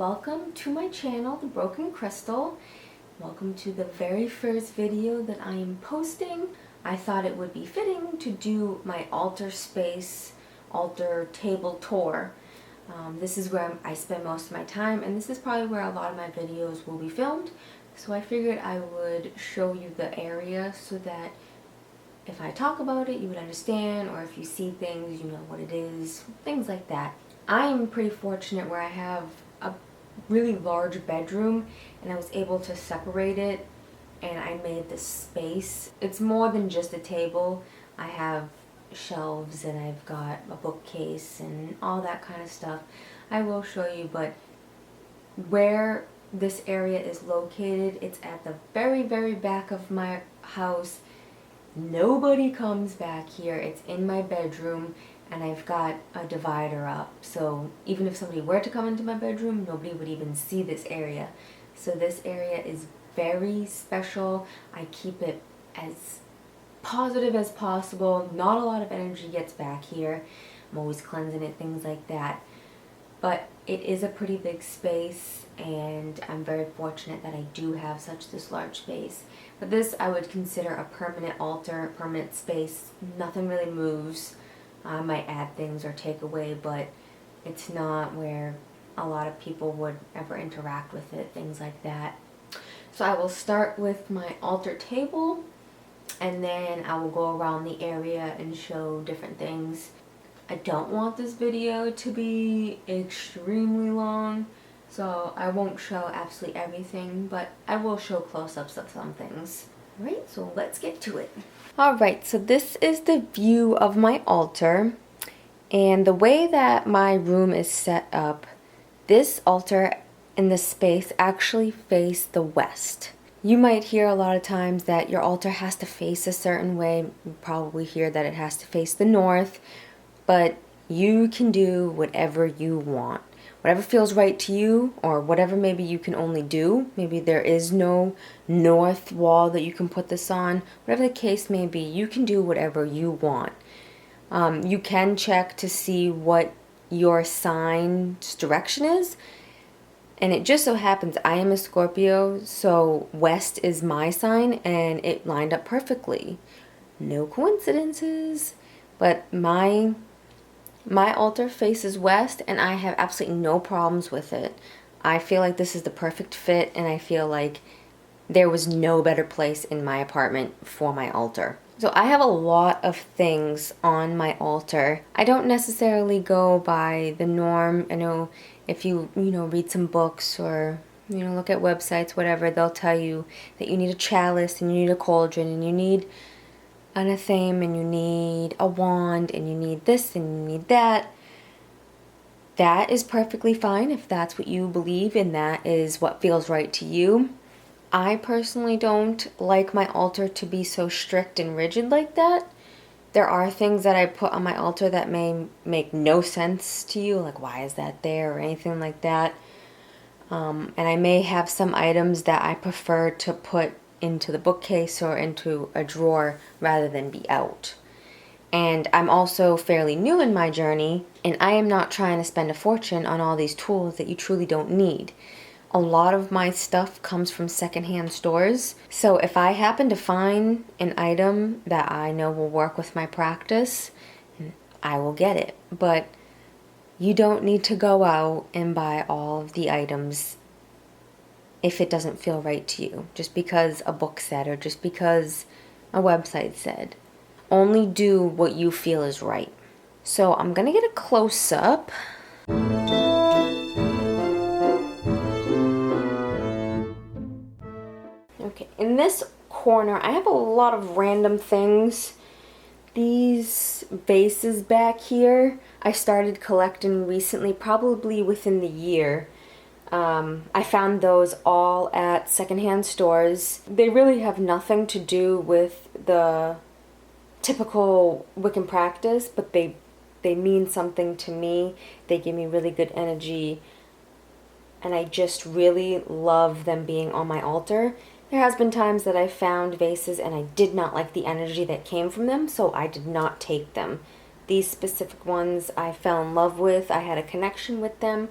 welcome to my channel, The Broken Crystal. Welcome to the very first video that I am posting. I thought it would be fitting to do my altar space, altar table tour. This is where I spend most of my time, and this is probably where a lot of my videos will be filmed. So I figured I would show you the area so that if I talk about it, you would understand, or if you see things, you know what it is, things like that. I'm pretty fortunate where I have a really large bedroom and I was able to separate it and I made this space. It's more than just a table. I have shelves and I've got a bookcase and all that kind of stuff. I will show you, but where this area is located, it's at the very, very back of my house. Nobody comes back here. It's in my bedroom and I've got a divider up. So even if somebody were to come into my bedroom, nobody would even see this area. So this area is very special. I keep it as positive as possible. Not a lot of energy gets back here. I'm always cleansing it, things like that. But it is a pretty big space and I'm very fortunate that I do have this large space. But this I would consider a permanent altar, permanent space. Nothing really moves. I might add things or take away, but it's not where a lot of people would ever interact with it, things like that. So I will start with my altar table and then I will go around the area and show different things. I don't want this video to be extremely long, so I won't show absolutely everything, but I will show close-ups of some things. Alright, so let's get to it. Alright, so this is the view of my altar, and the way that my room is set up, this altar and this space actually face the west. You might hear a lot of times that your altar has to face a certain way. You probably hear that it has to face the north, but you can do whatever you want. Whatever feels right to you, or whatever maybe you can only do. Maybe there is no north wall that you can put this on. Whatever the case may be, you can do whatever you want. You can check to see what your sign's direction is. And it just so happens I am a Scorpio, so west is my sign, and it lined up perfectly. No coincidences. But my altar faces west, and I have absolutely no problems with it. I feel like this is the perfect fit, and I feel like there was no better place in my apartment for my altar. So I have a lot of things on my altar. I don't necessarily go by the norm. I know if you read some books or look at websites, whatever, they'll tell you that you need a chalice and you need a cauldron and you need an athame and you need a wand and you need this and you need that. That is perfectly fine if that's what you believe and that is what feels right to you. I personally don't like my altar to be so strict and rigid like that. There are things that I put on my altar that may make no sense to you, like why is that there or anything like that. And I may have some items that I prefer to put into the bookcase or into a drawer rather than be out. And I'm also fairly new in my journey, and I am not trying to spend a fortune on all these tools that you truly don't need. A lot of my stuff comes from secondhand stores, so if I happen to find an item that I know will work with my practice, I will get it. But you don't need to go out and buy all of the items if it doesn't feel right to you, just because a book said or just because a website said. Only do what you feel is right. So I'm gonna get a close-up. Okay, in this corner I have a lot of random things. These vases back here I started collecting recently, probably within the year. I found those all at secondhand stores. They really have nothing to do with the typical Wiccan practice, but they mean something to me. They give me really good energy, and I just really love them being on my altar. There has been times that I found vases and I did not like the energy that came from them, so I did not take them. These specific ones I fell in love with. I had a connection with them.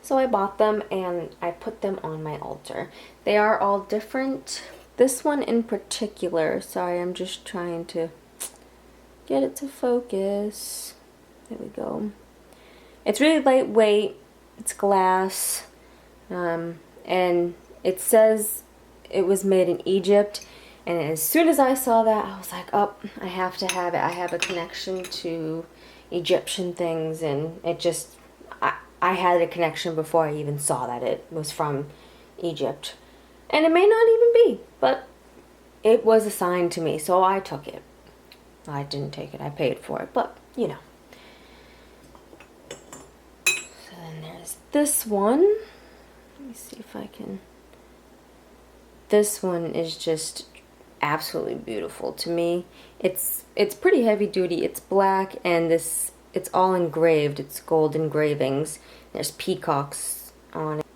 So I bought them and I put them on my altar. They are all different. This one in particular, sorry, I'm just trying to get it to focus. There we go. It's really lightweight. It's glass. And it says it was made in Egypt. And as soon as I saw that, I was like, oh, I have to have it. I have a connection to Egyptian things, and it just, I had a connection before I even saw that it was from Egypt. And it may not even be, but it was assigned to me, so I took it. I didn't take it, I paid for it, but, you know. So then there's this one. Let me see if I can. This one is just absolutely beautiful to me. It's pretty heavy duty. It's black, and it's all engraved. It's gold engravings. There's peacocks on it.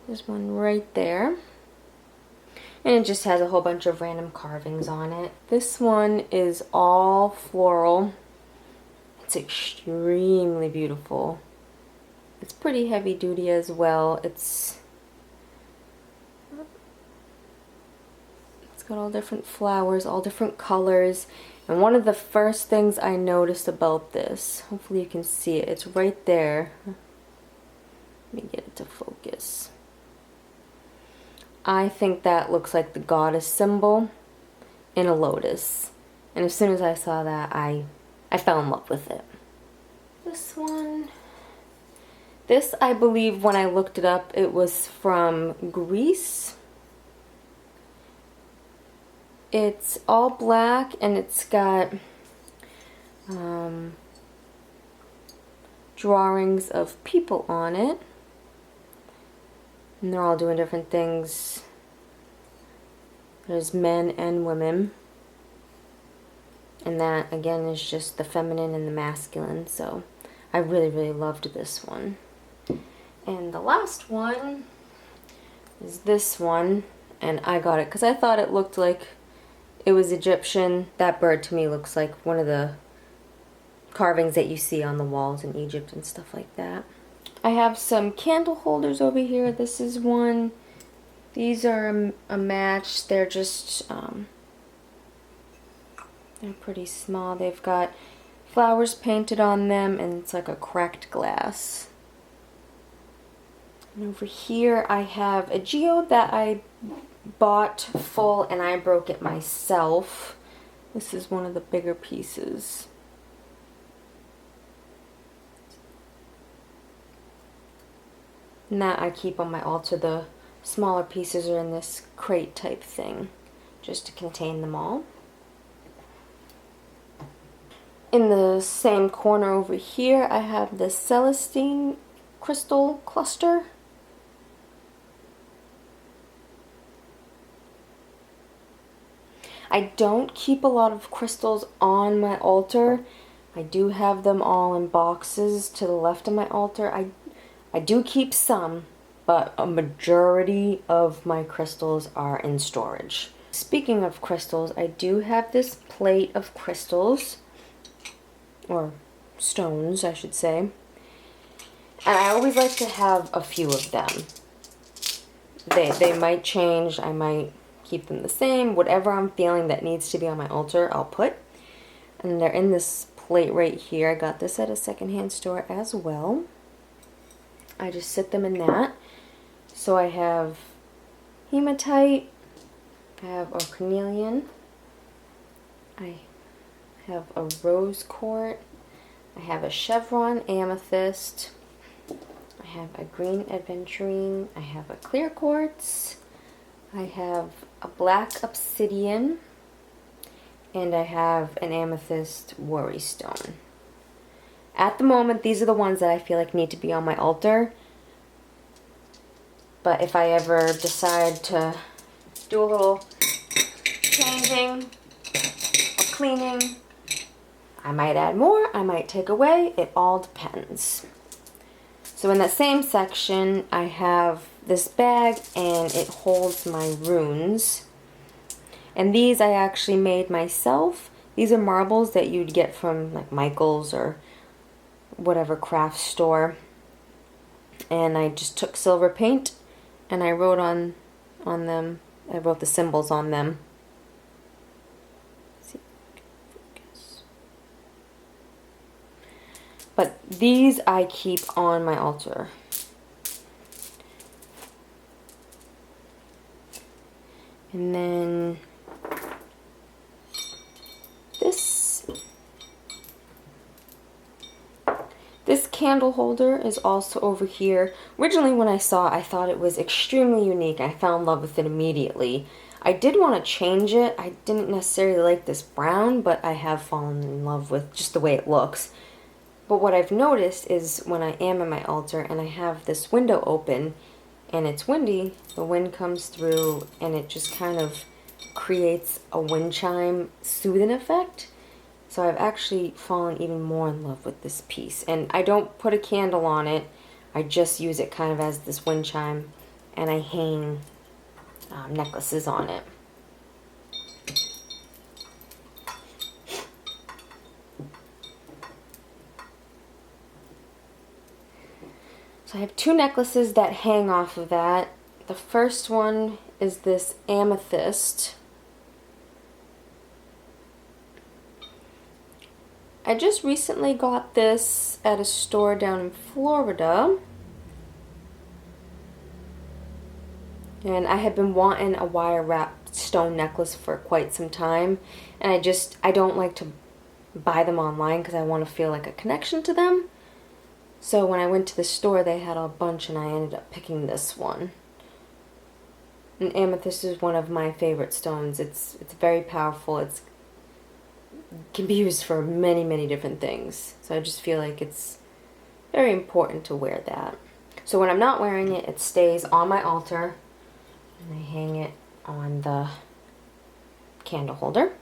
There's one right there. And it just has a whole bunch of random carvings on it. This one is all floral. It's extremely beautiful. It's pretty heavy duty as well. It's got all different flowers, all different colors. And one of the first things I noticed about this, hopefully you can see it, it's right there. Let me get it to focus. I think that looks like the goddess symbol in a lotus. And as soon as I saw that, I fell in love with it. This one, this I believe when I looked it up, it was from Greece. It's all black, and it's got drawings of people on it. And they're all doing different things. There's men and women. And that, again, is just the feminine and the masculine. So I really, really loved this one. And the last one is this one. And I got it because I thought it looked like it was Egyptian. That bird to me looks like one of the carvings that you see on the walls in Egypt and stuff like that. I have some candle holders over here. This is one. These are a match. They're just, they're pretty small. They've got flowers painted on them, and it's like a cracked glass. And over here I have a geode that I bought full, and I broke it myself. This is one of the bigger pieces. And that I keep on my altar. The smaller pieces are in this crate type thing, just to contain them all. In the same corner over here, I have the Celestine crystal cluster. I don't keep a lot of crystals on my altar. I do have them all in boxes to the left of my altar. I do keep some, but a majority of my crystals are in storage. Speaking of crystals, I do have this plate of crystals, or stones, I should say. And I always like to have a few of them. They might change, I might keep them the same. Whatever I'm feeling that needs to be on my altar, I'll put. And they're in this plate right here. I got this at a secondhand store as well. I just sit them in that. So I have hematite, I have a carnelian, I have a rose quartz, I have a chevron amethyst, I have a green aventurine, I have a clear quartz, I have a black obsidian, and I have an amethyst worry stone. At the moment, these are the ones that I feel like need to be on my altar. But if I ever decide to do a little changing or cleaning, I might add more, I might take away, it all depends. So in that same section, I have this bag, and it holds my runes. And these I actually made myself. These are marbles that you'd get from like Michael's or whatever craft store. and I just took silver paint and I wrote on them. I wrote the symbols on them. Let's see if I can focus. But these I keep on my altar. And then this candle holder is also over here. Originally when I saw it, I thought it was extremely unique. I fell in love with it immediately. I did want to change it. I didn't necessarily like this brown, but I have fallen in love with just the way it looks. But what I've noticed is when I am at my altar and I have this window open and it's windy, the wind comes through and it just kind of creates a wind chime soothing effect. So I've actually fallen even more in love with this piece. And I don't put a candle on it. I just use it kind of as this wind chime, and I hang necklaces on it. So I have two necklaces that hang off of that. The first one is this amethyst. I just recently got this at a store down in Florida. And I had been wanting a wire wrapped stone necklace for quite some time. And I don't like to buy them online because I want to feel like a connection to them. So when I went to the store, they had a bunch and I ended up picking this one. And amethyst is one of my favorite stones. It's very powerful. It can be used for many, many different things. So I just feel like it's very important to wear that. So when I'm not wearing it, it stays on my altar. And I hang it on the candle holder.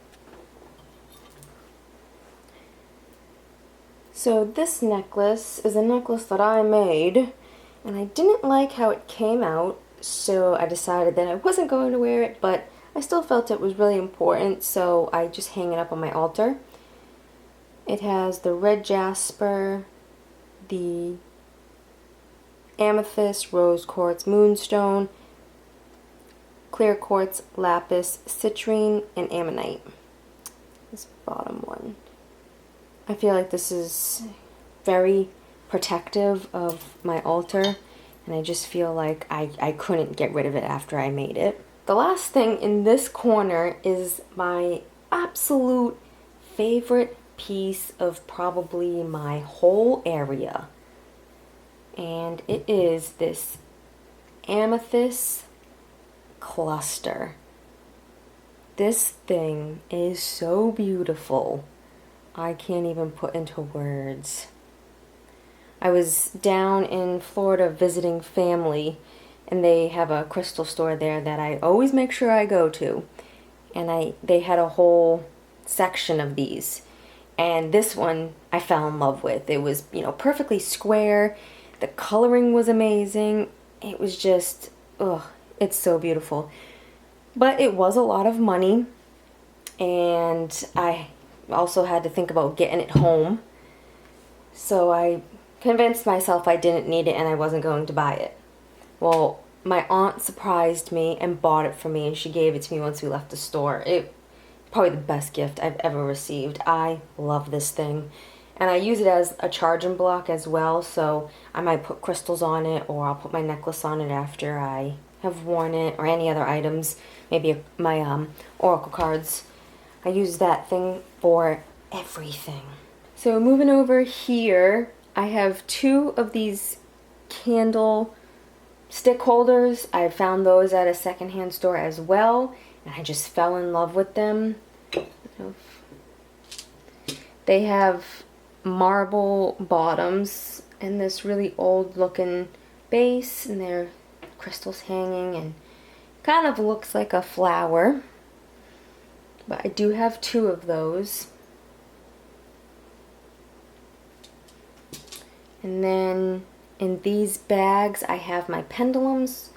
So this necklace is a necklace that I made, and I didn't like how it came out, so I decided that I wasn't going to wear it, but I still felt it was really important, so I just hang it up on my altar. It has the red jasper, the amethyst, rose quartz, moonstone, clear quartz, lapis, citrine, and ammonite. This bottom one. I feel like this is very protective of my altar, and I just feel like I couldn't get rid of it after I made it. The last thing in this corner is my absolute favorite piece of probably my whole area, and it is this amethyst cluster. This thing is so beautiful. I can't even put into words. I was down in Florida visiting family, and they have a crystal store there that I always make sure I go to. And they had a whole section of these. And this one I fell in love with. It was, perfectly square. The coloring was amazing. It was just, it's so beautiful. But it was a lot of money, and I also had to think about getting it home. So I convinced myself I didn't need it and I wasn't going to buy it. Well, my aunt surprised me and bought it for me, and she gave it to me once we left the store. It probably the best gift I've ever received. I love this thing. And I use it as a charging block as well, so I might put crystals on it, or I'll put my necklace on it after I have worn it, or any other items, maybe my oracle cards. I use that thing for everything. So moving over here, I have two of these candle stick holders. I found those at a secondhand store as well, and I just fell in love with them. They have marble bottoms and this really old looking base, and there are crystals hanging, and kind of looks like a flower. But I do have two of those. And then in these bags I have my pendulums.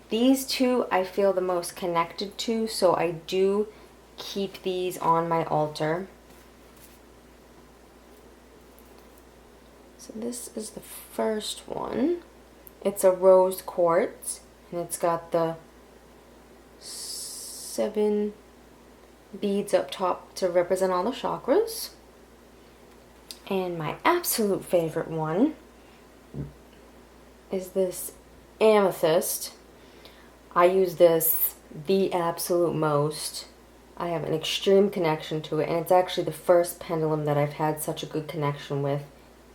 These two I feel the most connected to, so I do keep these on my altar. So this is the first one. It's a rose quartz, and it's got the 7 beads up top to represent all the chakras. And my absolute favorite one is this amethyst. I use this the absolute most. I have an extreme connection to it, and it's actually the first pendulum that I've had such a good connection with.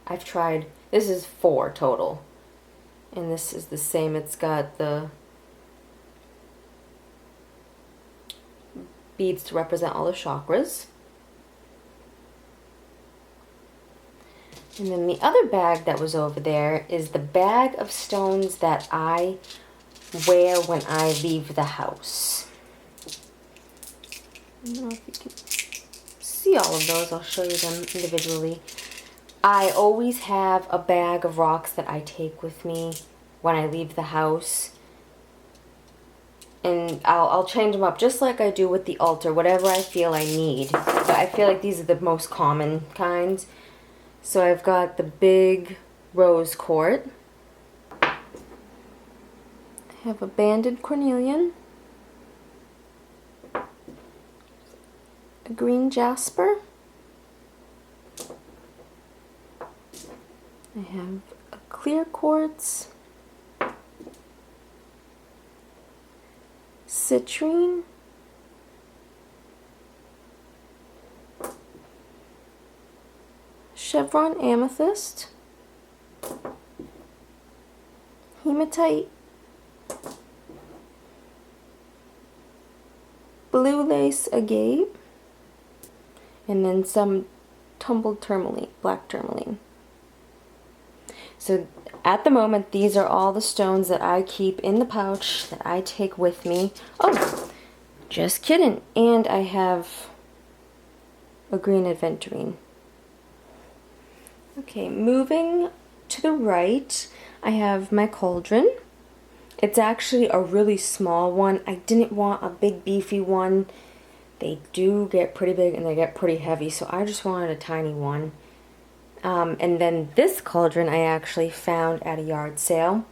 I've tried, this is 4 total, and this is the same. It's got the beads to represent all the chakras. And then the other bag that was over there is the bag of stones that I wear when I leave the house. I don't know if you can see all of those. I'll show you them individually. I always have a bag of rocks that I take with me when I leave the house. And I'll change them up just like I do with the altar, whatever I feel I need. But I feel like these are the most common kinds. So I've got the big rose quartz. I have a banded cornelian. A green jasper. I have a clear quartz. Citrine. Chevron amethyst. Hematite. Blue lace agate. And then some tumbled tourmaline, black tourmaline. So at the moment, these are all the stones that I keep in the pouch that I take with me. Oh, just kidding. And I have a green aventurine. Okay, moving to the right, I have my cauldron. It's actually a really small one. I didn't want a big beefy one. They do get pretty big and they get pretty heavy, so I just wanted a tiny one. And then this cauldron I actually found at a yard sale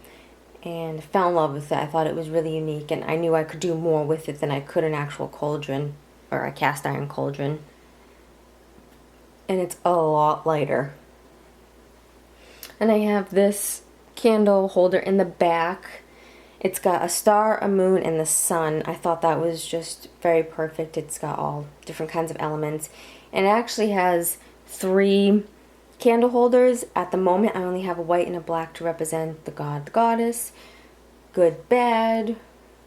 and fell in love with it. I thought it was really unique, and I knew I could do more with it than I could an actual cauldron or a cast iron cauldron. And it's a lot lighter. And I have this candle holder in the back. It's got a star, a moon, and the sun. I thought that was just very perfect. It's got all different kinds of elements. And it actually has 3 candle holders. At the moment, I only have a white and a black to represent the god, the goddess. Good, bad,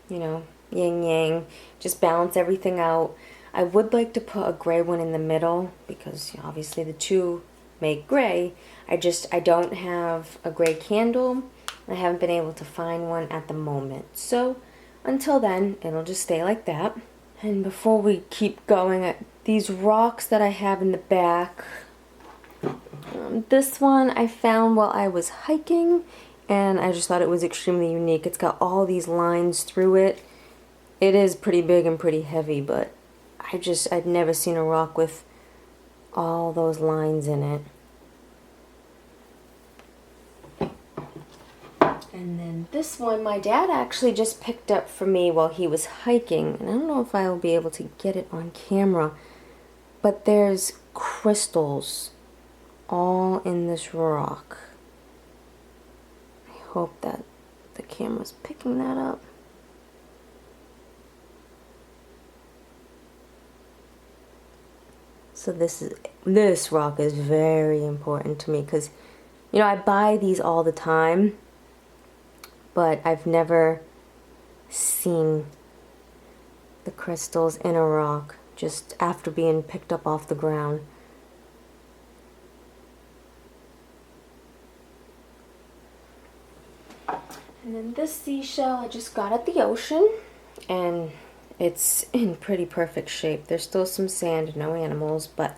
you know, yin yang. Just balance everything out. I would like to put a gray one in the middle because obviously the 2 make gray. I don't have a gray candle. I haven't been able to find one at the moment. So until then, it'll just stay like that. And before we keep going, these rocks that I have in the back, this one I found while I was hiking, and I just thought it was extremely unique. It's got all these lines through it. It is pretty big and pretty heavy, but I'd never seen a rock with all those lines in it. And then this one, my dad actually just picked up for me while he was hiking, and I don't know if I will be able to get it on camera, but there's crystals all in this rock. I hope that the camera's picking that up. So this rock is very important to me because, you know, I buy these all the time, but I've never seen the crystals in a rock just after being picked up off the ground. And then this seashell I just got at the ocean, and it's in pretty perfect shape. There's still some sand, no animals, but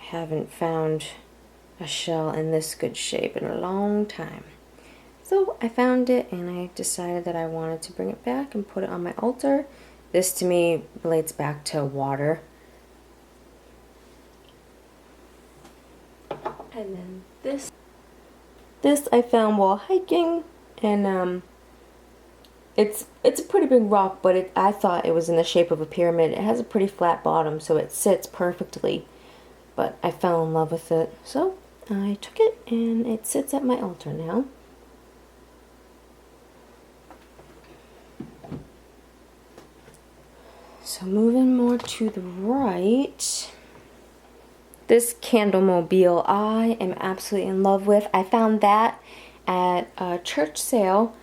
I haven't found a shell in this good shape in a long time. So I found it, and I decided that I wanted to bring it back and put it on my altar. This to me relates back to water. And then this This I found while hiking, and it's a pretty big rock, but I thought it was in the shape of a pyramid. It has a pretty flat bottom, so it sits perfectly. But I fell in love with it, so I took it, and it sits at my altar now. So moving more to the right, this Candlemobile I am absolutely in love with. I found that at a church sale.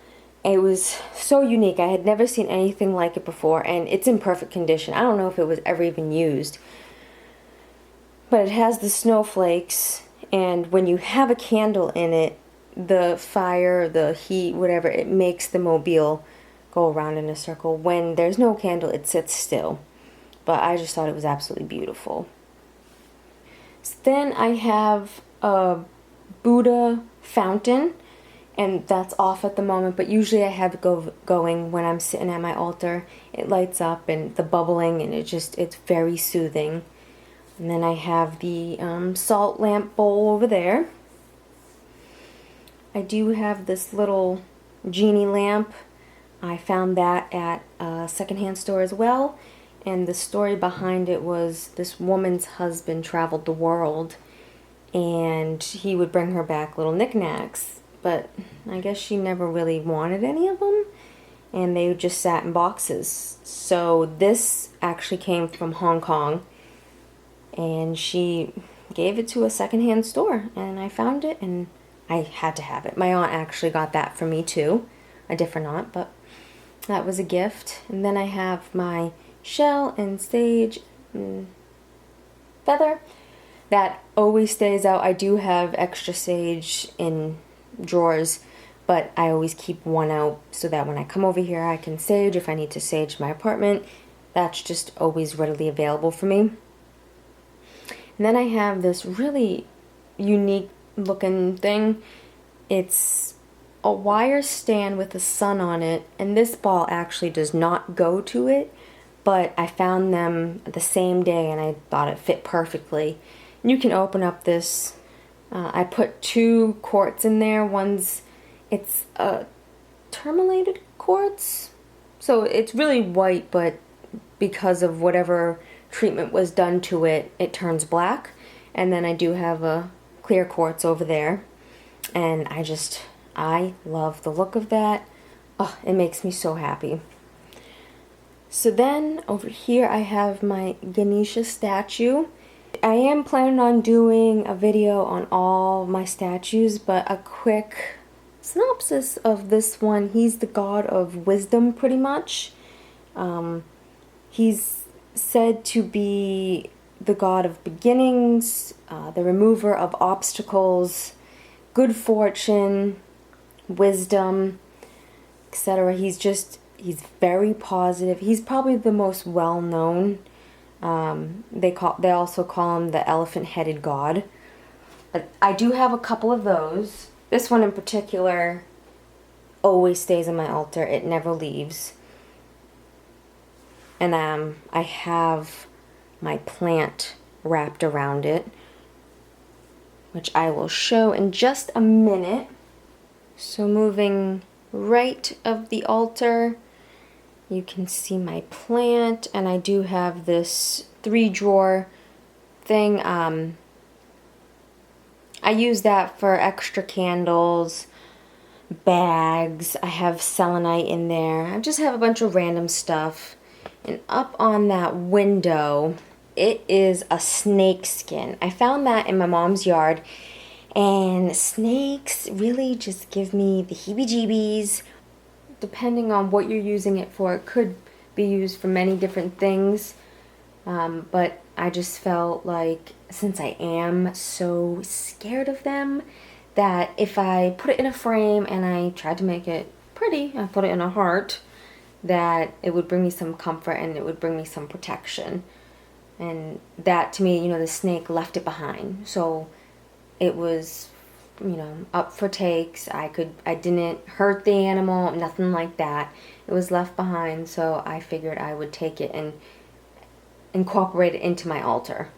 It was so unique. I had never seen anything like it before, and it's in perfect condition. I don't know if it was ever even used. But it has the snowflakes, and when you have a candle in it, the fire, the heat, whatever, it makes the mobile go around in a circle. When there's no candle, it sits still. But I just thought it was absolutely beautiful. So then I have a Buddha fountain, and that's off at the moment, but usually I have it going when I'm sitting at my altar. It lights up and the bubbling, and it's very soothing. And then I have the salt lamp bowl over there. I do have this little genie lamp. I found that at a secondhand store as well. And the story behind it was this woman's husband traveled the world, and he would bring her back little knickknacks. But I guess she never really wanted any of them, and they just sat in boxes. So this actually came from Hong Kong, and she gave it to a secondhand store, and I found it, and I had to have it. My aunt actually got that for me too, a different aunt, but that was a gift. And then I have my shell and sage and feather. That always stays out. I do have extra sage in drawers, but I always keep one out so that when I come over here I can sage if I need to sage my apartment. That's just always readily available for me. And then I have this really unique looking thing. It's a wire stand with a sun on it, and this ball actually does not go to it, but I found them the same day and I thought it fit perfectly. And you can open up this. I put 2 quartz in there. It's a tourmalated quartz, so it's really white, but because of whatever treatment was done to it, it turns black. And then I do have a clear quartz over there, and I love the look of that. Oh, it makes me so happy. So then over here I have my Ganesha statue. I am planning on doing a video on all my statues, but a quick synopsis of this one. He's the god of wisdom, pretty much. He's said to be the god of beginnings, the remover of obstacles, good fortune, wisdom, etc. He's very positive. He's probably the most well-known. They also call him the elephant-headed god. But I do have a couple of those. This one in particular always stays on my altar. It never leaves. And I have my plant wrapped around it, which I will show in just a minute. So moving right of the altar, you can see my plant, and I do have this 3-drawer thing. I use that for extra candles, bags. I have selenite in there. I just have a bunch of random stuff. And up on that window, it is a snake skin. I found that in my mom's yard, and snakes really just give me the heebie-jeebies. Depending on what you're using it for, it could be used for many different things. But I just felt like, since I am so scared of them, that if I put it in a frame and I tried to make it pretty, I put it in a heart, that it would bring me some comfort and it would bring me some protection. And that, to me, the snake left it behind. So it was, up for takes. I didn't hurt the animal, nothing like that. It was left behind, so I figured I would take it and incorporate it into my altar.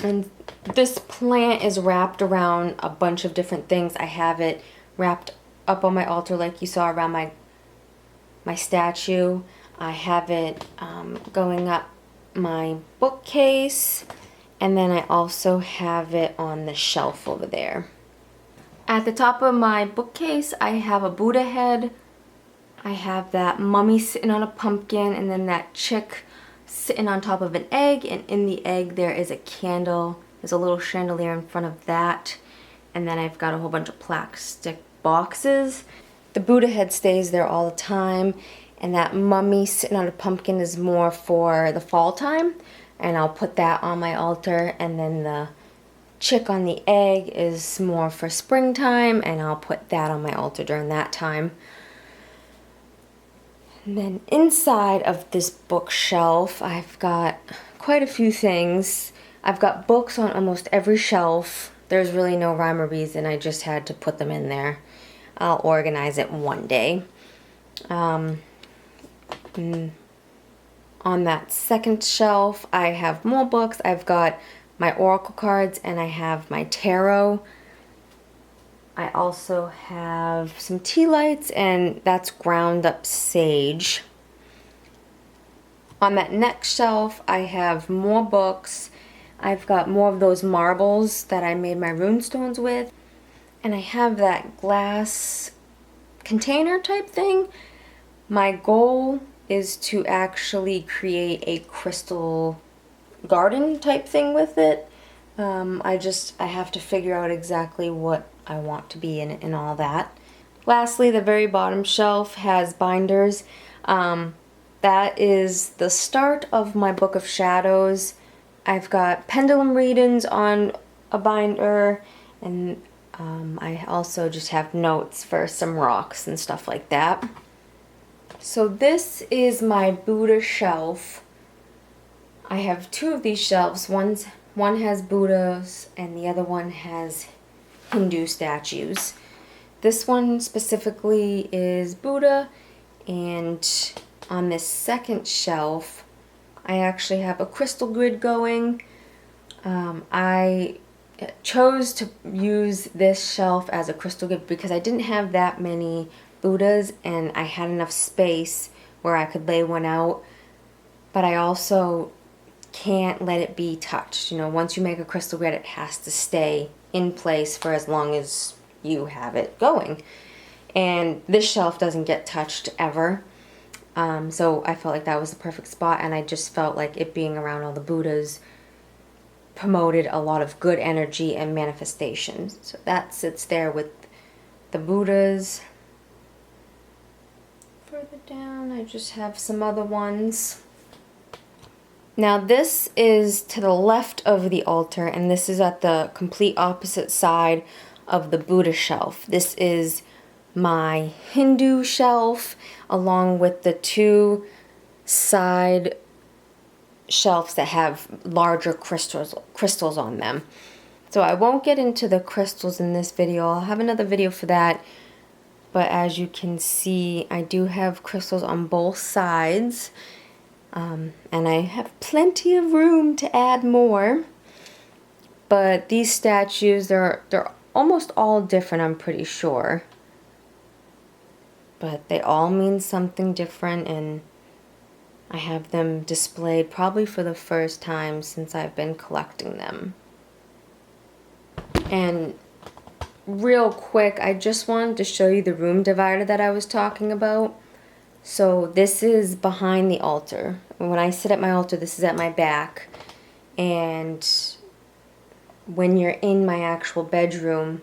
And this plant is wrapped around a bunch of different things. I have it wrapped up on my altar like you saw around my statue. I have it going up my bookcase, and then I also have it on the shelf over there. At the top of my bookcase, I have a Buddha head. I have that mummy sitting on a pumpkin, and then that chick sitting on top of an egg, and in the egg there is a candle. There's a little chandelier in front of that, and then I've got a whole bunch of plastic boxes. The Buddha head stays there all the time, and that mummy sitting on a pumpkin is more for the fall time, and I'll put that on my altar. And then the chick on the egg is more for springtime, and I'll put that on my altar during that time. And then inside of this bookshelf, I've got quite a few things. I've got books on almost every shelf. There's really no rhyme or reason, I just had to put them in there. I'll organize it one day. On that second shelf, I have more books. I've got my oracle cards, and I have my tarot. I also have some tea lights, and that's ground up sage. On that next shelf, I have more books. I've got more of those marbles that I made my runestones with. And I have that glass container type thing. My goal is to actually create a crystal garden type thing with it. I have to figure out exactly what I want to be in it and all that. Lastly, the very bottom shelf has binders. That is the start of my Book of Shadows. I've got pendulum readings on a binder, and I also just have notes for some rocks and stuff like that. So this is my Buddha shelf. I have two of these shelves. One has Buddhas and the other one has Hindu statues. This one specifically is Buddha, and on this second shelf I actually have a crystal grid going. I chose to use this shelf as a crystal grid because I didn't have that many Buddhas and I had enough space where I could lay one out, but I also can't let it be touched. You know, once you make a crystal grid, it has to stay in place for as long as you have it going. And this shelf doesn't get touched ever. So I felt like that was the perfect spot, and I just felt like it being around all the Buddhas promoted a lot of good energy and manifestation. So that sits there with the Buddhas. Further down, I just have some other ones. Now this is to the left of the altar, and this is at the complete opposite side of the Buddha shelf. This is my Hindu shelf, along with the two side shelves that have larger crystals on them. So I won't get into the crystals in this video. I'll have another video for that. But as you can see, I do have crystals on both sides. And I have plenty of room to add more. But these statues, they're almost all different, I'm pretty sure. But they all mean something different, and I have them displayed probably for the first time since I've been collecting them. And real quick, I just wanted to show you the room divider that I was talking about. So this is behind the altar. When I sit at my altar, this is at my back. And when you're in my actual bedroom,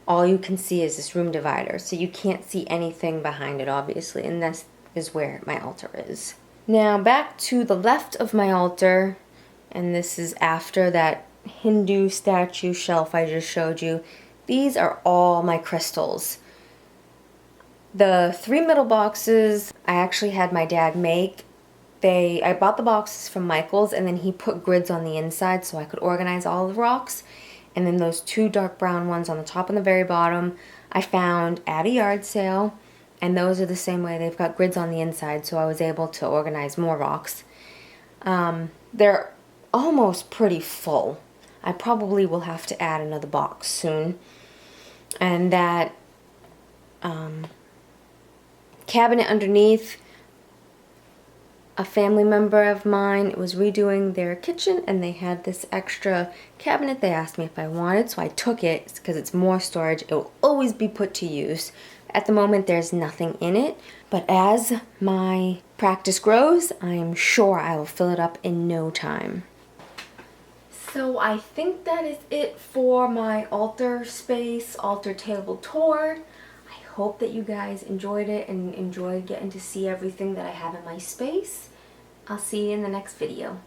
all you can see is this room divider. So you can't see anything behind it, obviously. And this is where my altar is. Now back to the left of my altar. And this is after that Hindu statue shelf I just showed you. These are all my crystals. The three middle boxes I actually had my dad make. I bought the boxes from Michaels, and then he put grids on the inside so I could organize all the rocks. And then those two dark brown ones on the top and the very bottom I found at a yard sale, and those are the same way. They've got grids on the inside, so I was able to organize more rocks. They're almost pretty full. I probably will have to add another box soon. And that cabinet underneath, a family member of mine was redoing their kitchen and they had this extra cabinet. They asked me if I wanted, so I took it because it's more storage. It will always be put to use. At the moment, there's nothing in it, but as my practice grows, I am sure I will fill it up in no time. So I think that is it for my altar space, altar table tour. I hope that you guys enjoyed it and enjoyed getting to see everything that I have in my space. I'll see you in the next video.